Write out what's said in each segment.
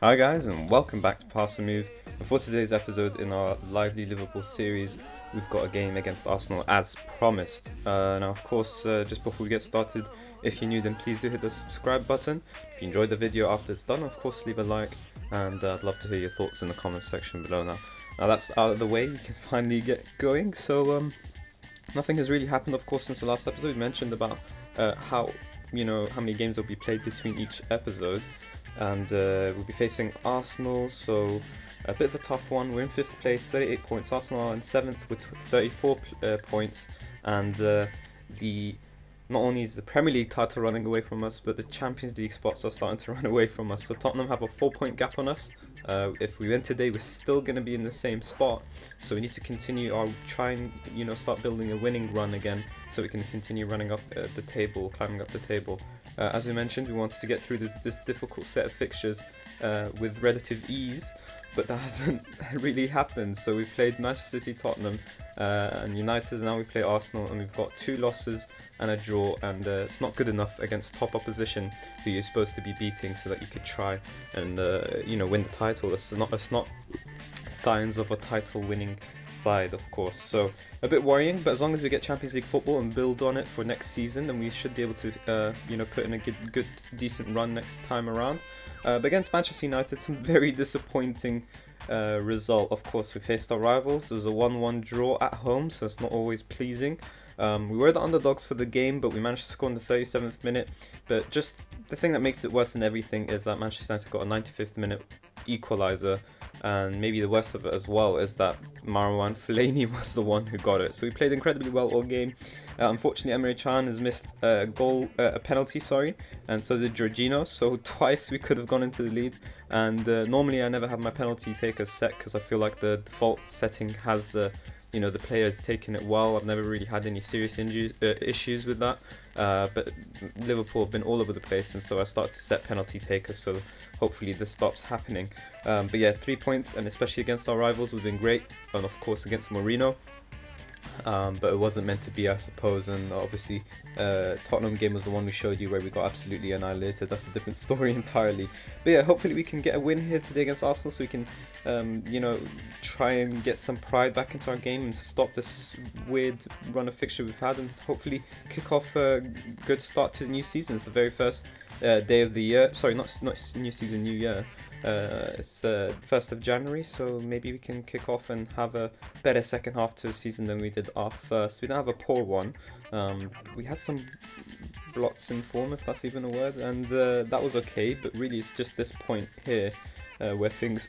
Hi guys, and welcome back to Pass and Move. And for today's episode in our lively Liverpool series, we've got a game against Arsenal as promised. Now of course, just before we get started, if you're new then please do hit the subscribe button. If you enjoyed the video after it's done, of course leave a like, and I'd love to hear your thoughts in the comments section below. Now that's out of the way, we can finally get going. So nothing has really happened of course since the last episode. We mentioned about how many games will be played between each episode. And we'll be facing Arsenal, so a bit of a tough one. We're in 5th place, 38 points. Arsenal are in 7th with 34 points, and not only is the Premier League title running away from us, but the Champions League spots are starting to run away from us. So Tottenham have a 4-point gap on us. If we win today, we're still going to be in the same spot, so we need to continue our start building a winning run again, so we can continue running up the table, climbing up the table. As we mentioned, we wanted to get through this difficult set of fixtures with relative ease, but that hasn't really happened. So we played Manchester City, Tottenham, and United, and now we play Arsenal, and we've got 2 losses and a draw, and it's not good enough against top opposition who you're supposed to be beating, so that you could try and win the title. It's not signs of a title winning side, of course, so a bit worrying, but as long as we get Champions League football and build on it for next season, then we should be able to put in a good decent run next time around. But against Manchester United, some very disappointing result. Of course, we faced our rivals. It was a 1-1 draw at home, so it's not always pleasing. We were the underdogs for the game, but we managed to score in the 37th minute. But just the thing that makes it worse than everything is that Manchester United got a 95th minute equaliser, and maybe the worst of it as well is that Marwan Fellaini was the one who got it. So we played incredibly well all game. Unfortunately, FM18 has missed a penalty, and so did Jorginho. So twice we could have gone into the lead. And normally I never have my penalty takers set because I feel like the default setting has the players taking it well. I've never really had any serious issues with that, but Liverpool have been all over the place, and so I started to set penalty takers, so hopefully this stops happening. But yeah, 3 points, and especially against our rivals, we've been great, and of course against Mourinho. But it wasn't meant to be, I suppose, and obviously Tottenham game was the one we showed you where we got absolutely annihilated. That's a different story entirely. But yeah, hopefully we can get a win here today against Arsenal, so we can try and get some pride back into our game and stop this weird run of fixture we've had, and hopefully kick off a good start to the new season. It's the very first day of the year. Sorry, not new season, new year. It's 1st of January, so maybe we can kick off and have a better second half to the season than we did our first. We didn't have a poor one. We had some blots in form, if that's even a word, and that was okay, but really it's just this point here where things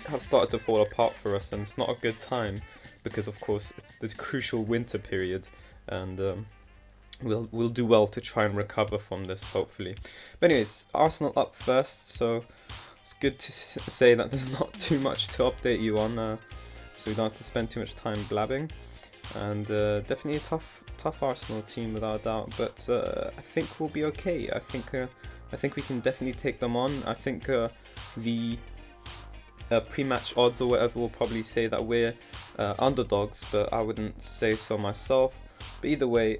have started to fall apart for us, and it's not a good time because of course it's the crucial winter period, and we'll do well to try and recover from this, hopefully. But anyways, Arsenal up first, so it's good to say that there's not too much to update you on, so we don't have to spend too much time blabbing. And definitely a tough Arsenal team without a doubt, but I think we'll be okay. I think we can definitely take them on. I think the pre-match odds or whatever will probably say that we're underdogs, but I wouldn't say so myself. But either way,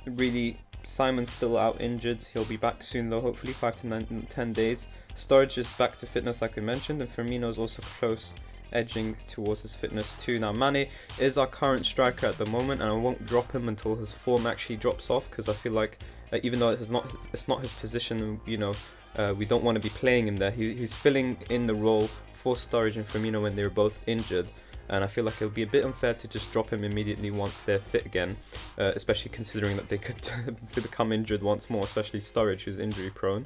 really, Simon's still out injured. He'll be back soon though, hopefully 5 to 10 days. Sturridge is back to fitness like we mentioned, and Firmino is also close, edging towards his fitness too. Now Mane is our current striker at the moment, and I won't drop him until his form actually drops off, because I feel like even though it's not his position, we don't want to be playing him there. He's filling in the role for Sturridge and Firmino when they're both injured, and I feel like it would be a bit unfair to just drop him immediately once they're fit again, especially considering that they could become injured once more, especially Sturridge, who's injury prone.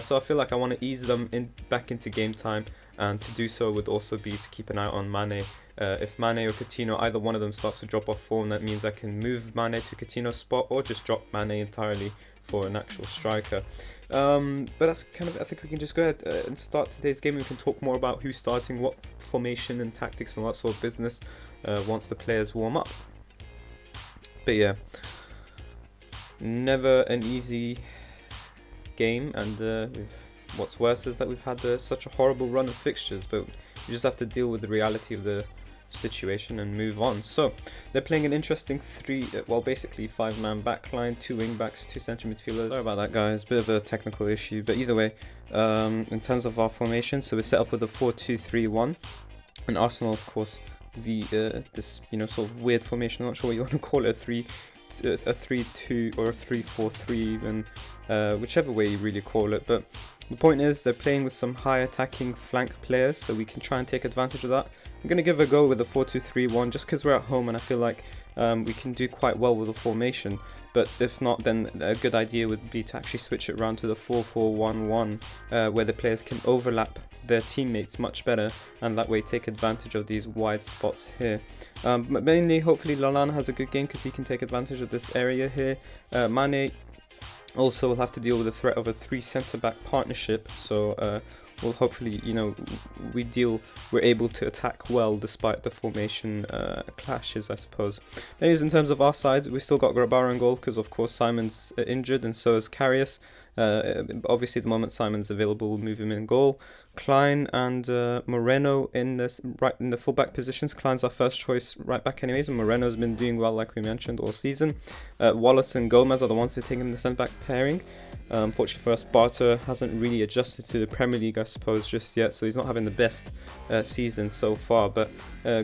So I feel like I want to ease them back into game time, and to do so would also be to keep an eye on Mane. If Mane or Coutinho, either one of them starts to drop off form, that means I can move Mane to Coutinho's spot, or just drop Mane entirely for an actual striker. But that's kind of, I think we can just go ahead and start today's game. We can talk more about who's starting, what formation and tactics and all that sort of business once the players warm up. But yeah, never an easy game, and what's worse is that we've had such a horrible run of fixtures, but you just have to deal with the reality of the situation and move on. So they're playing an interesting basically 5-man backline, 2 wing backs, 2 central midfielders. Sorry about that, guys, bit of a technical issue, but either way, in terms of our formation, so we're set up with a 4-2-3-1, and Arsenal, of course, this sort of weird formation. I'm not sure what you want to call it, a 3-2 or a 3-4-3 even, whichever way you really call it. But the point is, they're playing with some high attacking flank players, so we can try and take advantage of that. I'm going to give it a go with the 4-2-3-1 just because we're at home and I feel like we can do quite well with the formation. But if not, then a good idea would be to actually switch it around to the 4-4-1-1, where the players can overlap their teammates much better and that way take advantage of these wide spots here. But mainly, hopefully, Lallana has a good game because he can take advantage of this area here. Mane also will have to deal with the threat of a 3 centre-back partnership, so we'll hopefully, we're able to attack well despite the formation clashes, I suppose. Anyways, in terms of our side, we still got Grabara in goal because, of course, Simon's injured and so is Karius. Obviously, the moment Simon's available, we'll move him in goal. Klein and Moreno in the fullback positions. Klein's our first choice right back anyways, and Moreno's been doing well, like we mentioned, all season. Wallace and Gomez are the ones who are taking the centre back pairing. Unfortunately for us, Barter hasn't really adjusted to the Premier League, I suppose, just yet, so he's not having the best season so far, but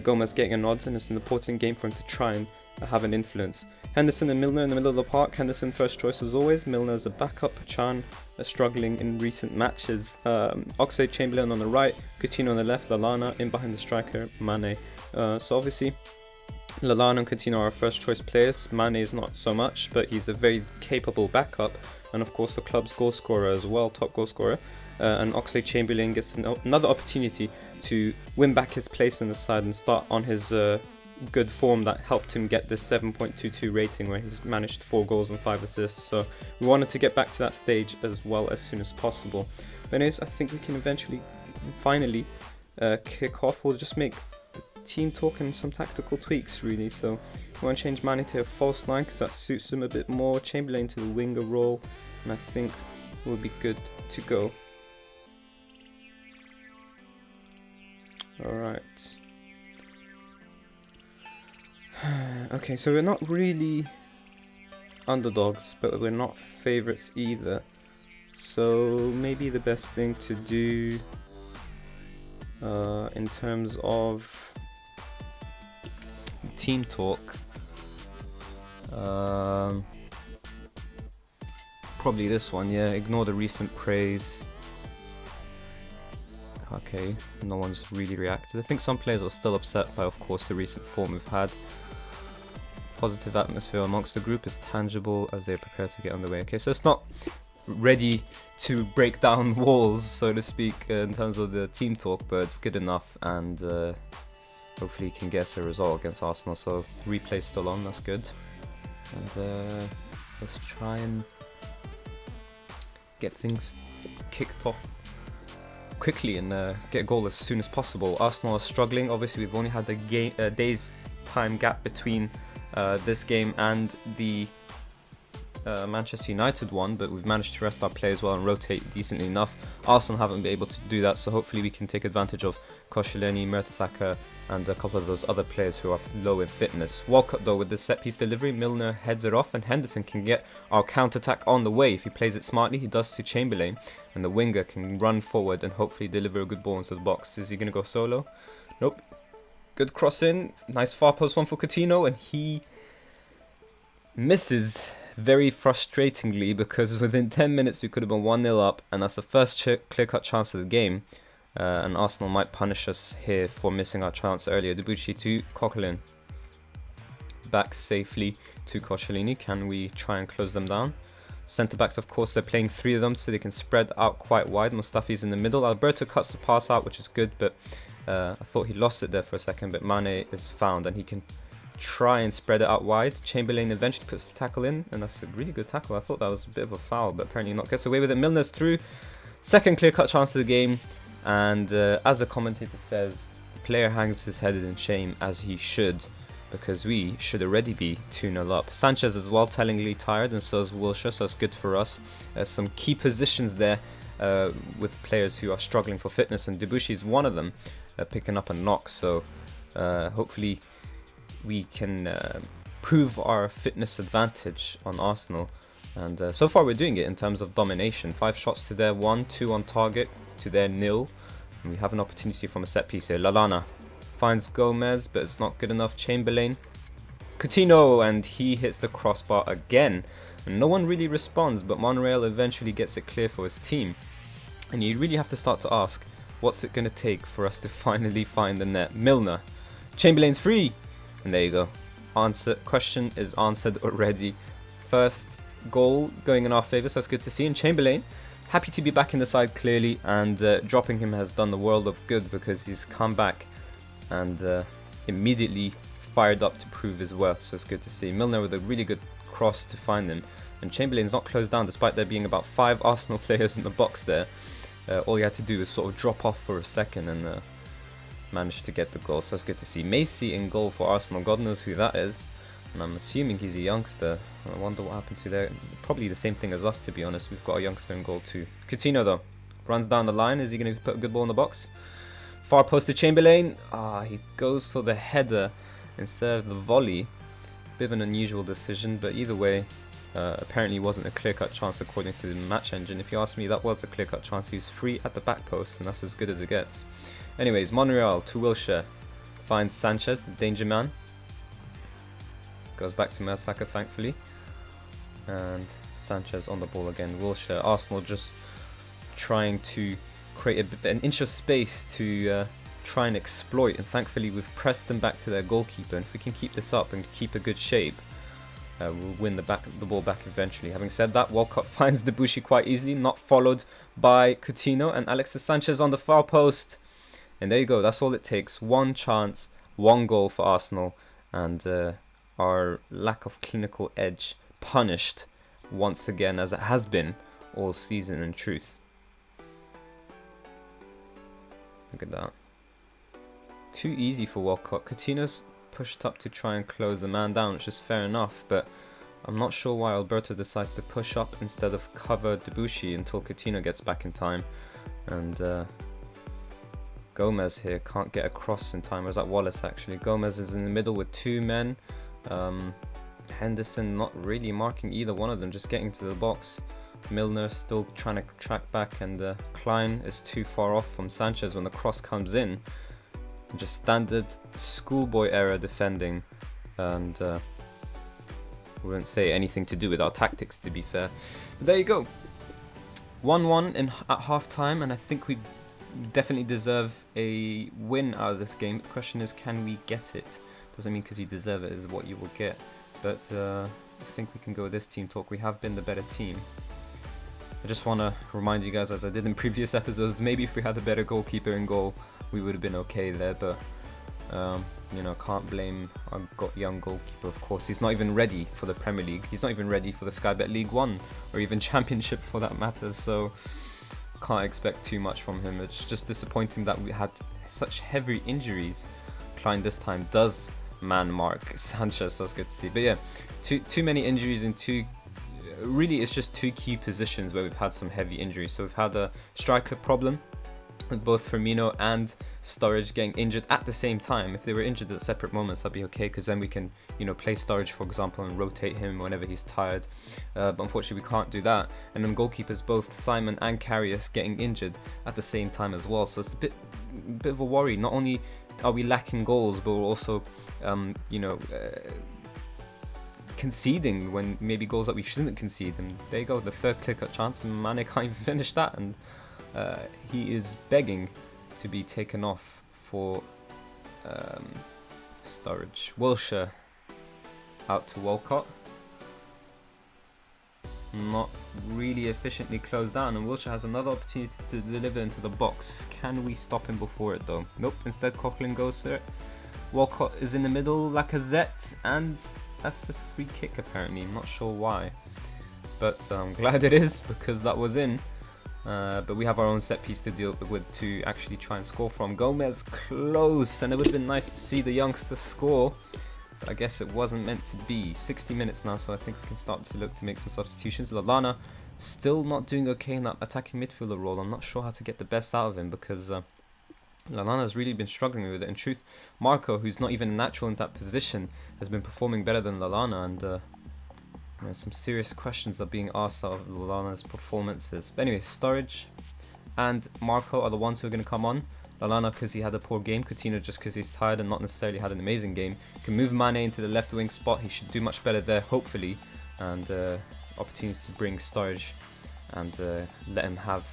Gomez getting a nod, and it's an important game for him to try and have an influence. Henderson and Milner in the middle of the park. Henderson first choice as always. Milner as a backup. Chan struggling in recent matches. Oxlade-Chamberlain on the right. Coutinho on the left. Lallana in behind the striker. Mane. So obviously, Lallana and Coutinho are our first choice players. Mane is not so much, but he's a very capable backup. And of course, the club's goal scorer as well, top goal scorer. And Oxlade-Chamberlain gets another opportunity to win back his place in the side and start on his good form that helped him get this 7.22 rating where he's managed 4 goals and 5 assists. So we wanted to get back to that stage as well as soon as possible. But anyways, I think we can finally kick off. We'll just make the team talk and some tactical tweaks really. So we want to change Mane to a false 9 because that suits him a bit more. Chamberlain to the winger role, and I think we'll be good to go. Alright. Okay, so we're not really underdogs, but we're not favourites either. So maybe the best thing to do in terms of team talk, probably this one, yeah. Ignore the recent praise. Okay, no one's really reacted. I think some players are still upset by, of course, the recent form we've had. Positive atmosphere amongst the group is tangible as they prepare to get underway. Okay, so it's not ready to break down walls, so to speak, in terms of the team talk, but it's good enough, and hopefully he can get us a result against Arsenal. So replay still on, that's good. And let's try and get things kicked off quickly and get a goal as soon as possible. Arsenal are struggling. Obviously, we've only had a day's time gap between this game and the Manchester United one, but we've managed to rest our players well and rotate decently enough. Arsenal haven't been able to do that, so hopefully we can take advantage of Koscielny, Mertesacker and a couple of those other players who are low in fitness. Walcott though with the set piece delivery, Milner heads it off and Henderson can get our counter-attack on the way. If he plays it smartly, he does to Chamberlain, and the winger can run forward and hopefully deliver a good ball into the box. Is he going to go solo? Nope. Good cross in, nice far post one for Coutinho, and he misses very frustratingly because within 10 minutes we could have been 1-0 up, and that's the first clear-cut chance of the game. And Arsenal might punish us here for missing our chance earlier. Debuchy to Coquelin. Back safely to Koscielny. Can we try and close them down? Centre backs, of course, they're playing 3 of them so they can spread out quite wide. Mustafi's in the middle. Alberto cuts the pass out, which is good, but I thought he lost it there for a second. But Mane is found and he can try and spread it out wide. Chamberlain eventually puts the tackle in, and that's a really good tackle. I thought that was a bit of a foul, but apparently not. Gets away with it. Milner's through. Second clear-cut chance of the game. And as the commentator says, the player hangs his head in shame, as he should, because we should already be 2-0 up. Sanchez as well, tellingly tired, and so is Wilshere, so it's good for us. Some key positions there with players who are struggling for fitness, and Debuchy is one of them, picking up a knock. So hopefully we can prove our fitness advantage on Arsenal. And so far we're doing it in terms of domination. 5 shots to their 1, 2 on target to their 0. And we have an opportunity from a set piece here. Lallana finds Gomez, but it's not good enough. Chamberlain, Coutinho, and he hits the crossbar again. And no one really responds, but Monreal eventually gets it clear for his team. And you really have to start to ask, what's it going to take for us to finally find the net? Milner, Chamberlain's free, and there you go. Question is answered already. First goal going in our favour, so it's good to see. And Chamberlain, happy to be back in the side clearly, and dropping him has done the world of good because he's come back and immediately fired up to prove his worth, so it's good to see. Milner with a really good cross to find him, and Chamberlain's not closed down despite there being about 5 Arsenal players in the box there. All you had to do was sort of drop off for a second and managed to get the goal, so it's good to see. Macy in goal for Arsenal, God knows who that is. And I'm assuming he's a youngster. I wonder what happened to there. Probably the same thing as us, to be honest. We've got a youngster in goal too. Coutinho though, runs down the line. Is he going to put a good ball in the box? Far post to Chamberlain. He goes for the header instead of the volley. Bit of an unusual decision, but either way, apparently wasn't a clear-cut chance according to the match engine. If you ask me, that was a clear-cut chance. He was free at the back post, and that's as good as it gets. Anyways, Monreal to Wilshere. Finds Sanchez, the danger man. Goes back to Mertesacker, thankfully. And Sanchez on the ball again. Wilshere, Arsenal just trying to create an inch of space to try and exploit. And thankfully we've pressed them back to their goalkeeper. And if we can keep this up and keep a good shape, we'll win the ball back eventually. Having said that, Walcott finds Debuchy quite easily. Not followed by Coutinho. And Alexis Sanchez on the far post. And there you go. That's all it takes. 1 chance, 1 goal for Arsenal. And our lack of clinical edge punished once again, as it has been all season in truth. Look at that. Too easy for Walcott. Coutinho's pushed up to try and close the man down, which is fair enough, but I'm not sure why Alberto decides to push up instead of cover Debuchy until Coutinho gets back in time. And Gomez here can't get across in time. Or was that Wallace actually? Gomez is in the middle with 2 men. Henderson not really marking either one of them, just getting to the box. Milner still trying to track back, and Klein is too far off from Sanchez when the cross comes in. Just standard schoolboy error defending, and wouldn't say anything to do with our tactics, to be fair. But there you go, 1-1 at half time, and I think we definitely deserve a win out of this game. But the question is, can we get it? Doesn't mean because you deserve it is what you will get, but I think we can go with this team talk. We have been the better team. I just want to remind you guys, as I did in previous episodes, maybe if we had a better goalkeeper in goal, we would have been okay there, but you know, can't blame our young goalkeeper, of course. He's not even ready for the Premier League. He's not even ready for the Sky Bet League 1, or even Championship for that matter, so can't expect too much from him. It's just disappointing that we had such heavy injuries. Klein this time does man mark Sanchez, so that's good to see. But yeah, too many injuries in really it's just 2 key positions where we've had some heavy injuries. So we've had a striker problem with both Firmino and Sturridge getting injured at the same time. If they were injured at separate moments, that'd be okay, because then we can, you know, play Sturridge, for example, and rotate him whenever he's tired. But unfortunately we can't do that. And then goalkeepers, both Simon and Karius, getting injured at the same time as well. So it's a bit of a worry. Not only are we lacking goals, but we're also you know, conceding when maybe goals that we shouldn't concede. And there you go, the 3rd clear-cut chance, and Mane can't even finish that, and he is begging to be taken off for Sturridge. Wilshere out to Walcott. Not really efficiently closed down, and Wilshere has another opportunity to deliver into the box. Can we stop him before it though? Nope, instead Coughlin goes for it. Walcott is in the middle, Lacazette, and that's a free kick apparently. I'm not sure why, but I'm glad it is, because that was in. But we have our own set piece to deal with to actually try and score from. Gomez close, and it would have been nice to see the youngster score, but I guess it wasn't meant to be. 60 minutes now, so I think we can start to look to make some substitutions. Lallana Still not doing okay in that attacking midfielder role. I'm not sure how to get the best out of him because Lallana's really been struggling with it. In truth, Marco, who's not even natural in that position, has been performing better than Lallana, and some serious questions are being asked out of Lallana's performances. But anyway, Sturridge and Marco are the ones who are going to come on. Lallana because he had a poor game, Coutinho just because he's tired and not necessarily had an amazing game. Can move Mane into the left wing spot, he should do much better there hopefully, and opportunity to bring Sturridge and let him have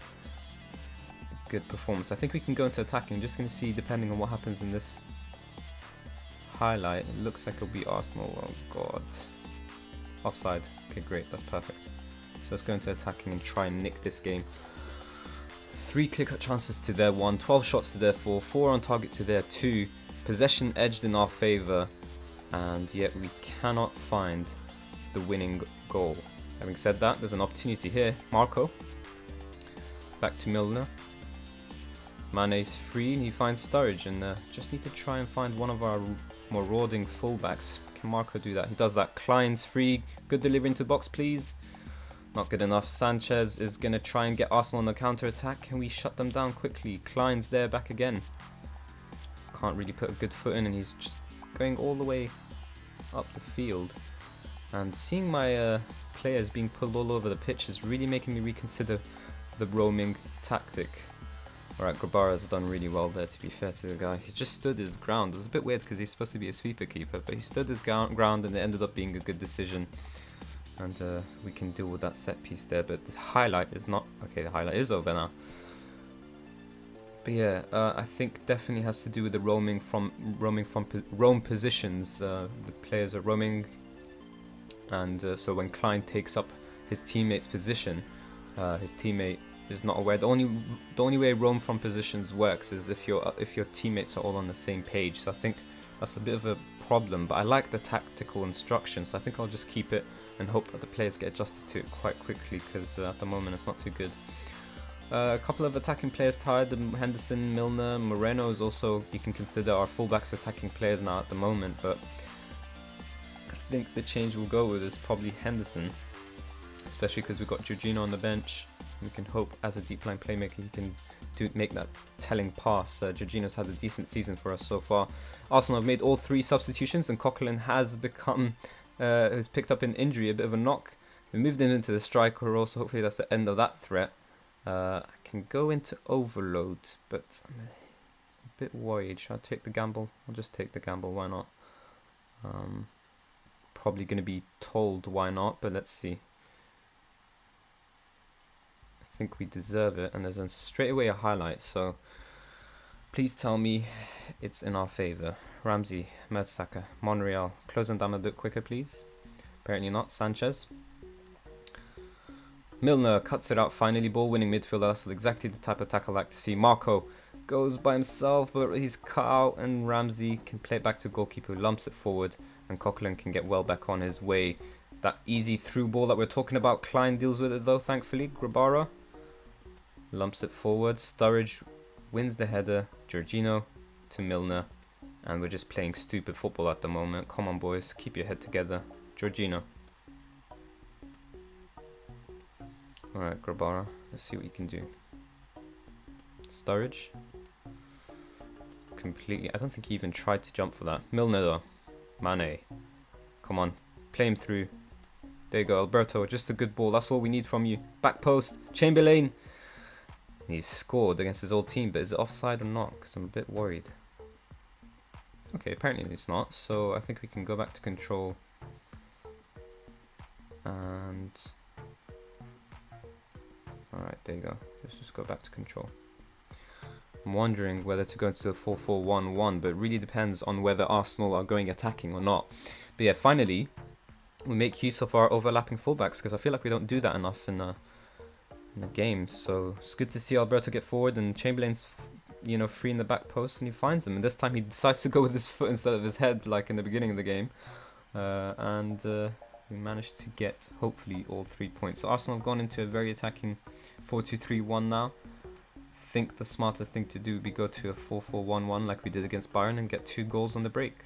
a good performance. I think we can go into attacking. I'm just going to see, depending on what happens in this highlight, it looks like it'll be Arsenal. Oh god, offside. Okay, great, that's perfect. So let's go into attacking and try and nick this game. 3 clear-cut chances to their 1, 12 shots to their 4, 4 on target to their 2, possession edged in our favour, and yet we cannot find the winning goal. Having said that, there's an opportunity here. Marco, back to Milner. Mane's free and he finds Sturridge, and just need to try and find one of our marauding fullbacks. Can Marco do that? He does that. Klein's free, good delivery into the box please. Not good enough. Sanchez is going to try and get Arsenal on the counter-attack. Can we shut them down quickly? Klein's there back again. Can't really put a good foot in, and he's just going all the way up the field. And seeing my players being pulled all over the pitch is really making me reconsider the roaming tactic. Alright, Grabara's done really well there, to be fair to the guy. He just stood his ground. It was a bit weird because he's supposed to be a sweeper keeper, but he stood his ground and it ended up being a good decision. And we can deal with that set piece there, but this highlight is not... Okay, the highlight is over now. But yeah, I think definitely has to do with the roam positions. The players are roaming, and so when Klein takes up his teammate's position, his teammate is not aware. The only way roam from positions works is if your teammates are all on the same page. So I think that's a bit of a problem, but I like the tactical instructions, so I think I'll just keep it and hope that the players get adjusted to it quite quickly, because at the moment it's not too good. A couple of attacking players tired, Henderson, Milner, Moreno is also, you can consider our fullbacks attacking players now at the moment, but I think the change we'll go with is probably Henderson, especially because we've got Jorginho on the bench. We can hope as a deep line playmaker he can make that telling pass. Jorginho's had a decent season for us so far. Arsenal have made all 3 substitutions, and Coquelin has become... who's picked up an injury, a bit of a knock. We moved him into the striker role, so hopefully that's the end of that threat. I can go into overload, but I'm a bit worried. Should I take the gamble? I'll just take the gamble, why not? Probably going to be told why not, but let's see. I think we deserve it, and there's straight away a highlight, so please tell me it's in our favour. Ramsey, Mertesacker, Monreal. Close them down a bit quicker, please. Apparently not. Sanchez. Milner cuts it out finally. Ball winning midfielder. That's exactly the type of tackle I like to see. Marco goes by himself, but he's cut out, and Ramsey can play it back to goalkeeper who lumps it forward, and Coquelin can get well back on his way. That easy through ball that we're talking about. Klein deals with it though, thankfully. Grabara lumps it forward. Sturridge wins the header. Jorginho to Milner. And we're just playing stupid football at the moment. Come on, boys. Keep your head together. Jorginho. Alright, Grabara. Let's see what you can do. Sturridge. Completely. I don't think he even tried to jump for that. Milner, though. Mane. Come on. Play him through. There you go, Alberto. Just a good ball. That's all we need from you. Back post. Chamberlain. He's scored against his old team, but is it offside or not? Because I'm a bit worried. Okay, apparently it's not, so I think we can go back to control. And... Alright, there you go. Let's just go back to control. I'm wondering whether to go into the 4-4-1-1, but it really depends on whether Arsenal are going attacking or not. But yeah, finally, we make use of our overlapping fullbacks, because I feel like we don't do that enough in the game. So it's good to see Alberto get forward, and Chamberlain's free in the back post, and he finds them, and this time he decides to go with his foot instead of his head like in the beginning of the game, and we managed to get hopefully all 3 points. So Arsenal have gone into a very attacking 4-2-3-1 now. I think the smarter thing to do would be go to a 4-4-1-1 like we did against Bayern and get 2 goals on the break.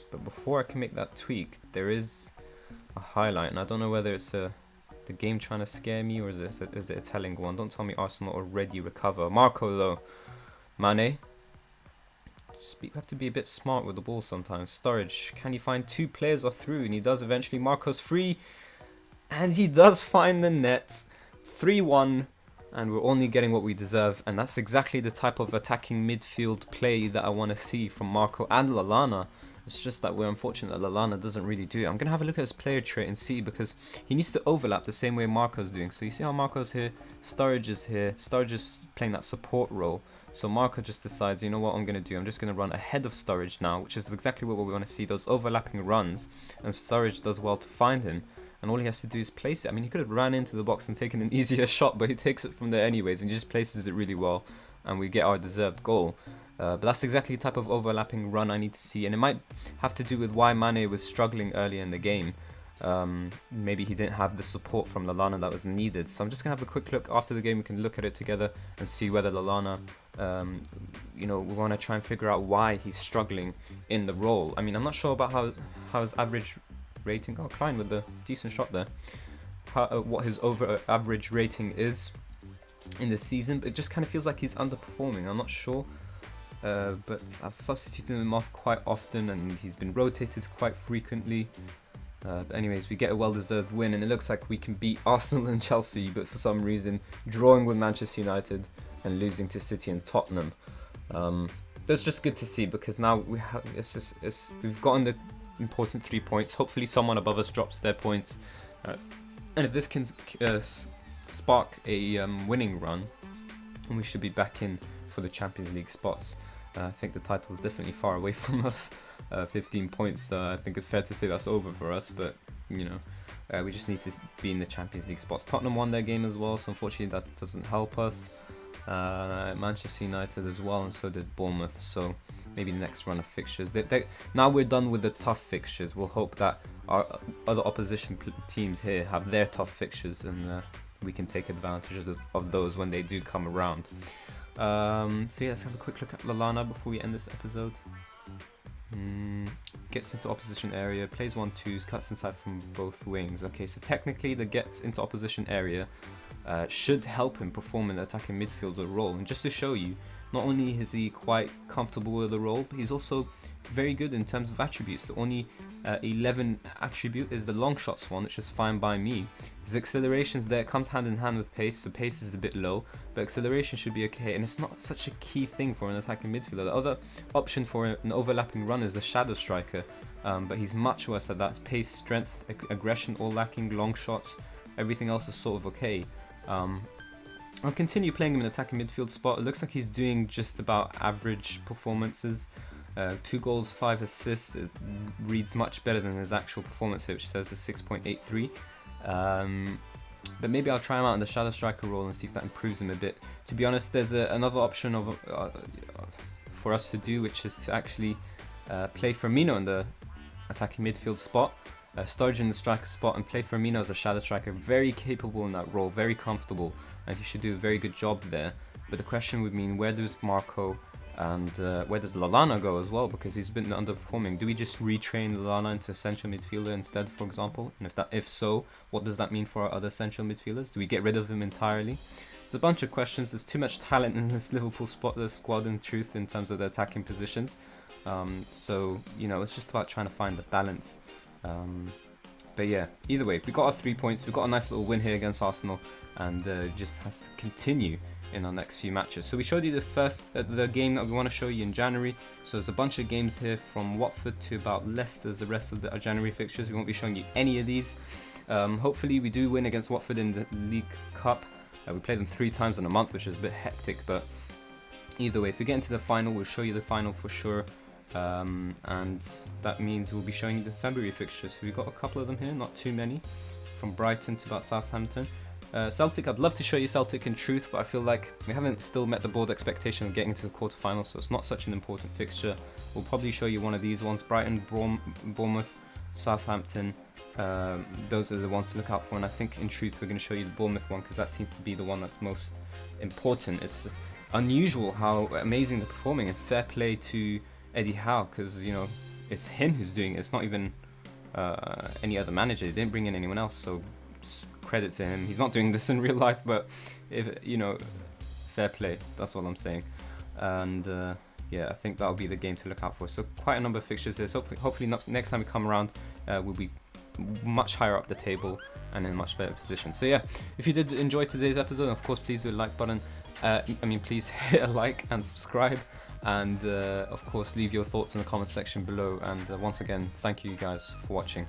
But before I can make that tweak, there is a highlight, and I don't know whether it's a the game trying to scare me, or is it a telling one? Don't tell me Arsenal already recover. Marco though, Mane. You have to be a bit smart with the ball sometimes. Sturridge, can he find two players or through? And he does eventually. Marco's free, and he does find the net. 3-1, and we're only getting what we deserve. And that's exactly the type of attacking midfield play that I want to see from Marco and Lallana. It's just that we're unfortunate that Lallana doesn't really do it. I'm going to have a look at his player trait and see, because he needs to overlap the same way Marco's doing. So you see how Marco's here, Sturridge is here, Sturridge is playing that support role. So Marco just decides, you know what I'm going to do? I'm just going to run ahead of Sturridge now, which is exactly what we want to see, those overlapping runs. And Sturridge does well to find him. And all he has to do is place it. I mean, he could have ran into the box and taken an easier shot, but he takes it from there anyways, and he just places it really well. And we get our deserved goal. But that's exactly the type of overlapping run I need to see. And it might have to do with why Mane was struggling early in the game. Maybe he didn't have the support from Lallana that was needed. So I'm just going to have a quick look after the game. We can look at it together and see whether Lallana, we want to try and figure out why he's struggling in the role. I mean, I'm not sure about how his average rating... Oh, Klein with the decent shot there. What his over average rating is in the season. But it just kind of feels like he's underperforming. I'm not sure. But I've substituted him off quite often, and he's been rotated quite frequently. But anyways, we get a well-deserved win, and it looks like we can beat Arsenal and Chelsea, but for some reason drawing with Manchester United and losing to City and Tottenham. That's just good to see, because now we've gotten the important 3 points. Hopefully someone above us drops their points, and if this can spark a winning run, we should be back in for the Champions League spots. I think the title is definitely far away from us. 15 points, I think it's fair to say that's over for us, but we just need to be in the Champions League spots. Tottenham won their game as well, so unfortunately that doesn't help us. Manchester United as well, and so did Bournemouth, so maybe the next run of fixtures. Now we're done with the tough fixtures. We'll hope that our other opposition teams here have their tough fixtures, and we can take advantage of those when they do come around. So yeah, let's have a quick look at Lallana before we end this episode. Gets into opposition area, plays 1-2s, cuts inside from both wings. Okay, so technically the gets into opposition area should help him perform in the attacking midfielder role. And just to show you, not only is he quite comfortable with the role, but he's also very good in terms of attributes. The only 11 attribute is the long shots one, which is fine by me. His accelerations there comes hand in hand with pace, so pace is a bit low, but acceleration should be okay, and it's not such a key thing for an attacking midfielder. The other option for an overlapping run is the shadow striker, but he's much worse at that. Pace, strength, aggression all lacking, long shots, everything else is sort of okay. I'll continue playing him in attacking midfield spot. It looks like he's doing just about average performances. 2 goals, 5 assists. It reads much better than his actual performance here, which says a 6.83. But maybe I'll try him out in the shadow striker role and see if that improves him a bit. To be honest, there's another option for us to do, which is to actually play Firmino in the attacking midfield spot. Sturridge in the striker spot, and play Firmino as a shadow striker. Very capable in that role, very comfortable, and he should do a very good job there. But the question would mean, where does Marco and where does Lallana go as well, because he's been underperforming? Do we just retrain Lallana into a central midfielder instead, for example? And if so, what does that mean for our other central midfielders? Do we get rid of him entirely? There's a bunch of questions. There's too much talent in this Liverpool squad in truth, in terms of the attacking positions. So it's just about trying to find the balance. But yeah, either way, we got our 3 points. We got a nice little win here against Arsenal, and just has to continue in our next few matches. So we showed you the game that we want to show you in January. So there's a bunch of games here from Watford to about Leicester, the rest of our January fixtures. We won't be showing you any of these. Hopefully we do win against Watford in the League Cup. We play them 3 times in a month, which is a bit hectic, but either way, if we get into the final, we'll show you the final for sure. And that means we'll be showing you the February fixtures. So we've got a couple of them here, not too many, from Brighton to about Southampton. Celtic, I'd love to show you Celtic in truth, but I feel like we haven't still met the board expectation of getting into the quarterfinals, so it's not such an important fixture. We'll probably show you one of these ones: Brighton, Bournemouth, Southampton. Those are the ones to look out for, and I think in truth we're going to show you the Bournemouth one, because that seems to be the one that's most important. It's unusual how amazing they're performing, and fair play to Eddie Howe, because it's him who's doing it. It's not even any other manager. They didn't bring in anyone else, so credit to him. He's not doing this in real life, but if fair play. That's all I'm saying. And yeah, I think that'll be the game to look out for. So quite a number of fixtures here. So hopefully next time we come around, we'll be much higher up the table and in a much better position. So yeah, if you did enjoy today's episode, of course, please do the like button. Please hit a like and subscribe, and of course leave your thoughts in the comment section below. And once again, thank you guys for watching.